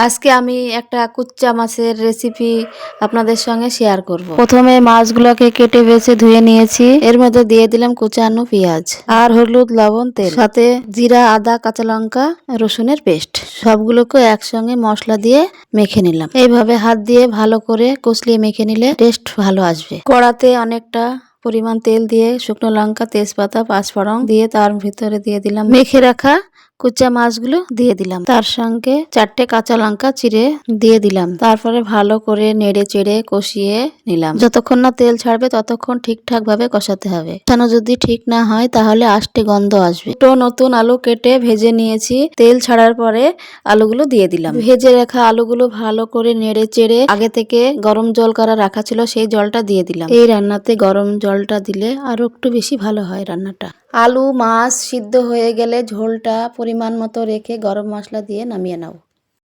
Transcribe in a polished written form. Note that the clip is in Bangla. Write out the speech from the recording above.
আজকে আমি একটা কুচ্চা মাছের রেসিপি আপনাদের সঙ্গে শেয়ার করব। প্রথমে মাছগুলোকে কেটে বেছে ধুয়ে নিয়েছি। এর মধ্যে দিয়ে দিলাম কুচানো পেঁয়াজ আর হলুদ, লবণ, তেল, সাথে জিরা, আদা, কাঁচা লঙ্কা, রসুনের পেস্ট। সবগুলোকে একসঙ্গে মশলা দিয়ে মেখে নিলাম। এইভাবে হাত দিয়ে ভালো করে কষলিয়ে মেখে নিলে টেস্ট ভালো আসবে। কড়াতে অনেকটা পরিমাণ তেল দিয়ে শুকনো লঙ্কা, তেজপাতা, পাঁচফোড়ন দিয়ে তার ভিতরে দিয়ে দিলাম মেখে রাখা কুচা মাছগুলো দিয়ে দিলাম। তার সঙ্গে 4টে কাঁচা লঙ্কা চিড়ে দিয়ে দিলাম। তারপরে ভালো করে নেড়ে চেড়ে কষিয়ে নিলাম। যতক্ষণ না তেল ছাড়বে ততক্ষণ ঠিকঠাক ভাবে কষাতে হবে। কষানো যদি ঠিক না হয় তাহলে আষ্টে গন্ধ আসবে। তো নতুন আলু কেটে ভেজে নিয়েছি। তেল ছাড়ার পরে আলুগুলো দিয়ে দিলাম। ভেজে রাখা আলুগুলো ভালো করে নেড়ে চেড়ে আগে থেকে গরম জল করা রাখা ছিল সেই জলটা দিয়ে দিলাম। এই রান্নাতে গরম জলটা দিলে আরো একটু বেশি ভালো হয় রান্নাটা। আলু মাছ সিদ্ধ হয়ে গেলে ঝোলটা পরিমাণ মতো রেখে গরম মশলা দিয়ে নামিয়ে নাও।